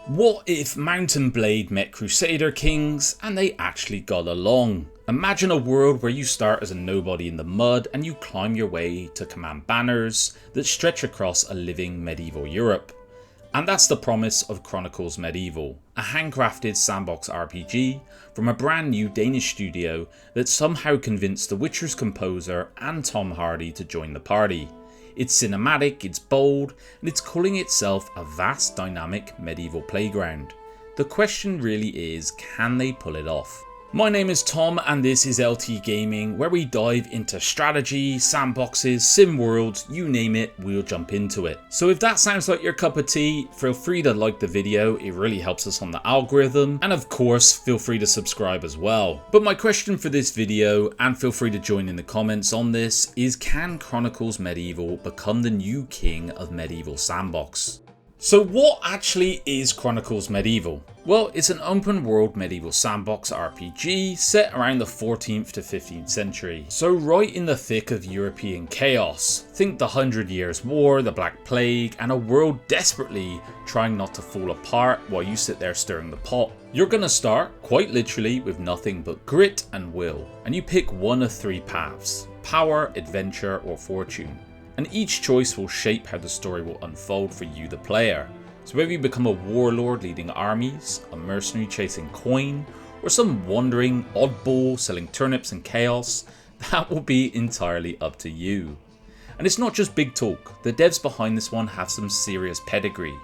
What if Mountain Blade met Crusader Kings and they actually got along? Imagine a world where you start as a nobody in the mud and you climb your way to command banners that stretch across a living medieval Europe. And that's the promise of Chronicles Medieval, a handcrafted sandbox RPG from a brand new Danish studio that somehow convinced The Witcher's composer and Tom Hardy to join the party. It's cinematic, it's bold, and it's calling itself a vast dynamic medieval playground. The question really is, can they pull it off? My name is Tom and this is LT Gaming, where we dive into strategy, sandboxes, sim worlds, you name it, we'll jump into it. So if that sounds like your cup of tea, feel free to like the video, it really helps us on the algorithm, and of course feel free to subscribe as well. But my question for this video, and feel free to join in the comments on this, is can Chronicles Medieval become the new king of medieval sandbox? So what actually is Chronicles Medieval? Well, it's an open world medieval sandbox RPG set around the 14th to 15th century. So right in the thick of European chaos. Think the 100 Years' War, the Black Plague, and a world desperately trying not to fall apart while you sit there stirring the pot. You're gonna start, quite literally, with nothing but grit and will, and you pick one of three paths: power, adventure, or fortune. And each choice will shape how the story will unfold for you, the player. So whether you become a warlord leading armies, a mercenary chasing coin, or some wandering oddball selling turnips and chaos, that will be entirely up to you. And it's not just big talk, the devs behind this one have some serious pedigree.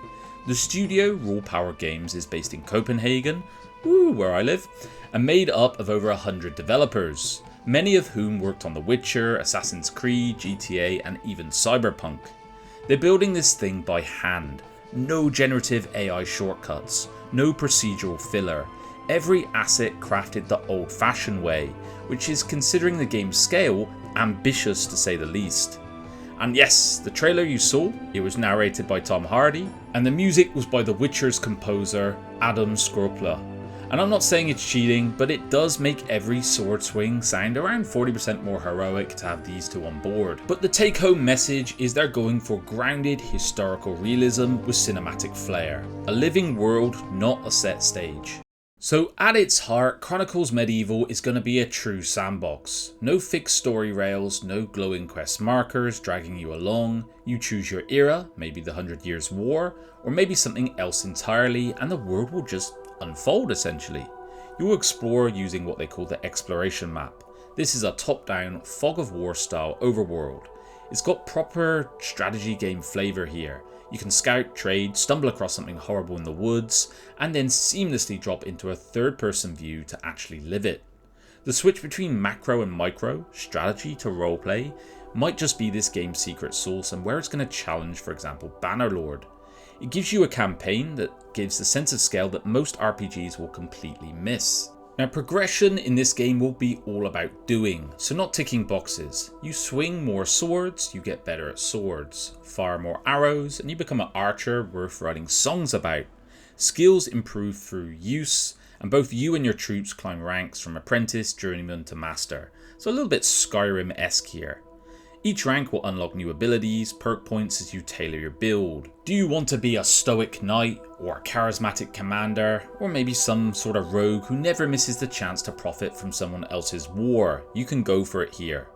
The studio, Raw Power Games, is based in Copenhagen, where I live, and made up of over 100 developers. Many of whom worked on The Witcher, Assassin's Creed, GTA, and even Cyberpunk. They're building this thing by hand. No generative AI shortcuts, no procedural filler. Every asset crafted the old-fashioned way, which is, considering the game's scale, ambitious to say the least. And yes, the trailer you saw, it was narrated by Tom Hardy, and the music was by The Witcher's composer, Adam Skropla. And I'm not saying it's cheating, but it does make every sword swing sound around 40% more heroic to have these two on board. But the take home message is they're going for grounded historical realism with cinematic flair. A living world, not a set stage. So at its heart, Chronicles Medieval is going to be a true sandbox. No fixed story rails, no glowing quest markers dragging you along. You choose your era, maybe the 100 Years' War, or maybe something else entirely, and the world will just unfold essentially. You will explore using what they call the exploration map. This is a top-down fog of war style overworld. It's got proper strategy game flavour here. You can scout, trade, stumble across something horrible in the woods, and then seamlessly drop into a third-person view to actually live it. The switch between macro and micro, strategy to roleplay, might just be this game's secret sauce and where it's going to challenge, for example, Bannerlord. It gives you a campaign that gives the sense of scale that most RPGs will completely miss. Now, progression in this game will be all about doing, so not ticking boxes. You swing more swords, you get better at swords, fire more arrows, and you become an archer worth writing songs about. Skills improve through use, and both you and your troops climb ranks from apprentice, journeyman to master. So a little bit Skyrim-esque here. Each rank will unlock new abilities, perk points as you tailor your build. Do you want to be a stoic knight, or a charismatic commander, or maybe some sort of rogue who never misses the chance to profit from someone else's war? You can go for it here.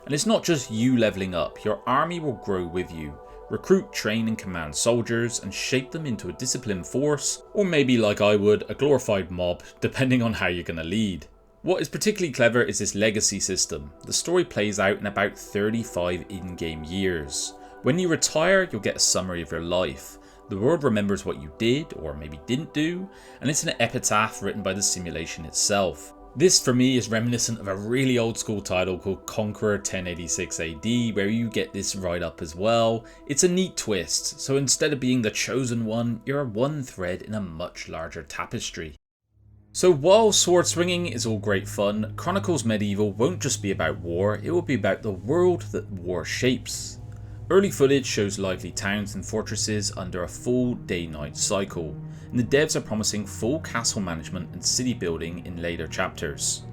And it's not just you leveling up, your army will grow with you. Recruit, train and command soldiers and shape them into a disciplined force, or maybe like I would, a glorified mob, depending on how you're going to lead. What is particularly clever is this legacy system. The story plays out in about 35 in-game years. When you retire, you'll get a summary of your life. The world remembers what you did, or maybe didn't do, and it's an epitaph written by the simulation itself. This for me is reminiscent of a really old school title called Conqueror 1086 AD, where you get this right up as well. It's a neat twist, so instead of being the chosen one, you're one thread in a much larger tapestry. So while sword swinging is all great fun, Chronicles Medieval won't just be about war, it will be about the world that war shapes. Early footage shows lively towns and fortresses under a full day-night cycle, and the devs are promising full castle management and city building in later chapters.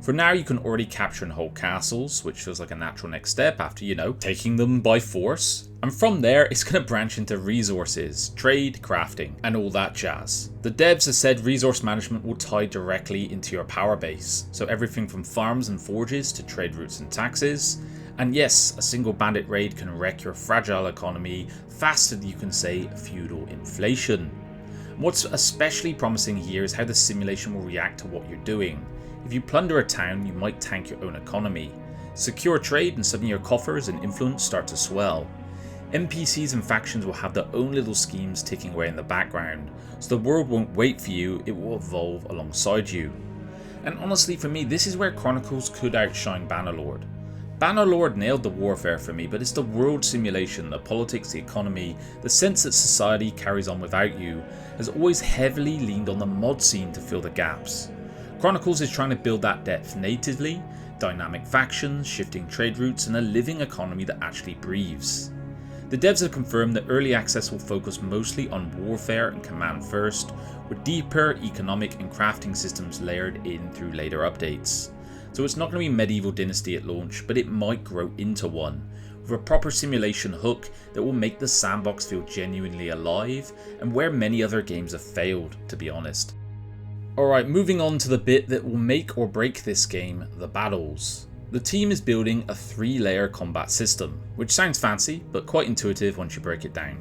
For now, you can already capture and hold castles, which feels like a natural next step after, taking them by force. And from there, it's going to branch into resources, trade, crafting, and all that jazz. The devs have said resource management will tie directly into your power base, so everything from farms and forges to trade routes and taxes. And yes, a single bandit raid can wreck your fragile economy faster than you can say feudal inflation. What's especially promising here is how the simulation will react to what you're doing. If you plunder a town, you might tank your own economy. Secure trade and suddenly your coffers and influence start to swell. NPCs and factions will have their own little schemes ticking away in the background, so the world won't wait for you, it will evolve alongside you. And honestly for me, this is where Chronicles could outshine Bannerlord. Bannerlord nailed the warfare for me, but it's the world simulation, the politics, the economy, the sense that society carries on without you, has always heavily leaned on the mod scene to fill the gaps. Chronicles is trying to build that depth natively, dynamic factions, shifting trade routes, and a living economy that actually breathes. The devs have confirmed that early access will focus mostly on warfare and command first, with deeper economic and crafting systems layered in through later updates. So it's not going to be Medieval Dynasty at launch, but it might grow into one, with a proper simulation hook that will make the sandbox feel genuinely alive, and where many other games have failed, to be honest. Alright, moving on to the bit that will make or break this game, the battles. The team is building a 3-layer combat system, which sounds fancy, but quite intuitive once you break it down.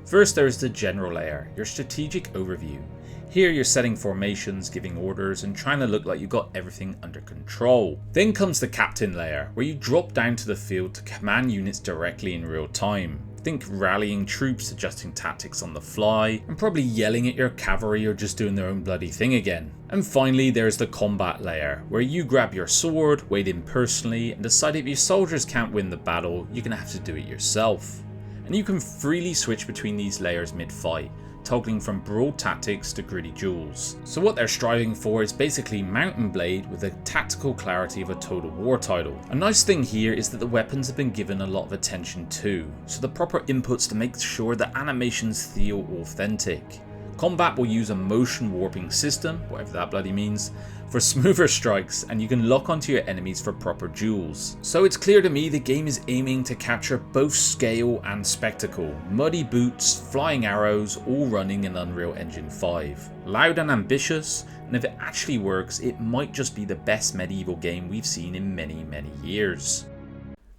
First there is the general layer, your strategic overview. Here you're setting formations, giving orders, and trying to look like you've got everything under control. Then comes the captain layer, where you drop down to the field to command units directly in real time. Think rallying troops, adjusting tactics on the fly, and probably yelling at your cavalry or just doing their own bloody thing again. And finally there's the combat layer, where you grab your sword, wade in personally, and decide if your soldiers can't win the battle, you're gonna have to do it yourself. And you can freely switch between these layers mid-fight, toggling from broad tactics to gritty duels. So what they're striving for is basically Mount and Blade with the tactical clarity of a Total War title. A nice thing here is that the weapons have been given a lot of attention too, so the proper inputs to make sure the animations feel authentic. Combat will use a motion warping system, whatever that bloody means, for smoother strikes, and you can lock onto your enemies for proper duels. So it's clear to me the game is aiming to capture both scale and spectacle. Muddy boots, flying arrows, all running in Unreal Engine 5. Loud and ambitious, and if it actually works, it might just be the best medieval game we've seen in many years.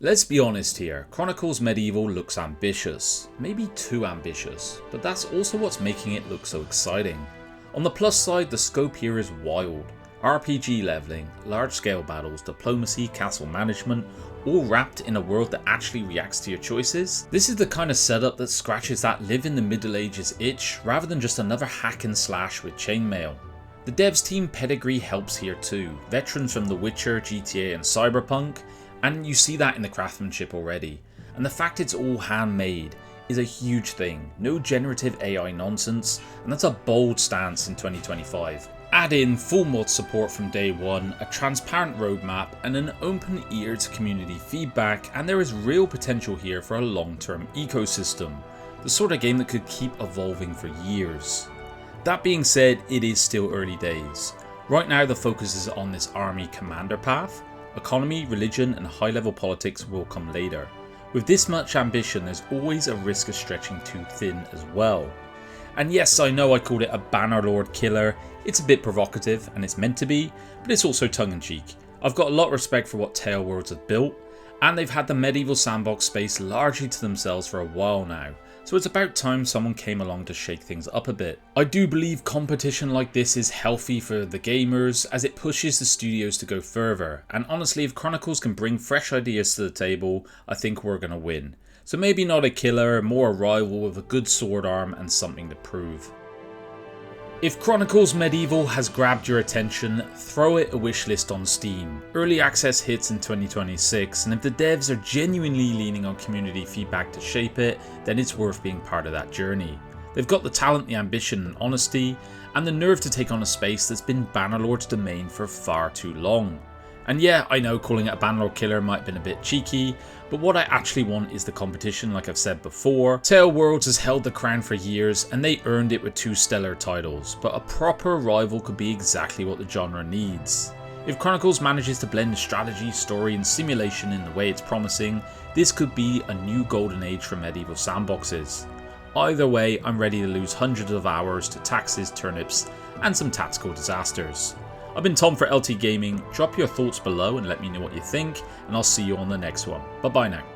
Let's be honest here, Chronicles Medieval looks ambitious, maybe too ambitious, but that's also what's making it look so exciting. On the plus side, the scope here is wild. RPG leveling, large scale battles, diplomacy, castle management, all wrapped in a world that actually reacts to your choices. This is the kind of setup that scratches that live in the Middle Ages itch rather than just another hack and slash with chainmail. The devs team pedigree helps here too, veterans from The Witcher, GTA and Cyberpunk, and you see that in the craftsmanship already. And the fact it's all handmade is a huge thing, no generative AI nonsense, and that's a bold stance in 2025. Add in full mod support from day one, a transparent roadmap, and an open ear to community feedback, and there is real potential here for a long-term ecosystem, the sort of game that could keep evolving for years. That being said, it is still early days. Right now the focus is on this army commander path. Economy, religion, and high-level politics will come later. With this much ambition, there's always a risk of stretching too thin as well. And yes, I know I called it a Bannerlord killer. It's a bit provocative, and it's meant to be, but it's also tongue-in-cheek. I've got a lot of respect for what Tailworlds have built, and they've had the medieval sandbox space largely to themselves for a while now, so it's about time someone came along to shake things up a bit. I do believe competition like this is healthy for the gamers, as it pushes the studios to go further, and honestly if Chronicles can bring fresh ideas to the table, I think we're gonna win. So maybe not a killer, more a rival with a good sword arm and something to prove. If Chronicles Medieval has grabbed your attention, throw it a wishlist on Steam. Early access hits in 2026, and if the devs are genuinely leaning on community feedback to shape it, then it's worth being part of that journey. They've got the talent, the ambition and honesty, and the nerve to take on a space that's been Bannerlord's domain for far too long. And yeah, I know calling it a Bannerlord killer might have been a bit cheeky, but what I actually want is the competition like I've said before. Tailworlds has held the crown for years and they earned it with 2 stellar titles, but a proper rival could be exactly what the genre needs. If Chronicles manages to blend strategy, story and simulation in the way it's promising, this could be a new golden age for medieval sandboxes. Either way, I'm ready to lose hundreds of hours to taxes, turnips and some tactical disasters. I've been Tom for LT Gaming. Drop your thoughts below and let me know what you think, and I'll see you on the next one. Bye bye now.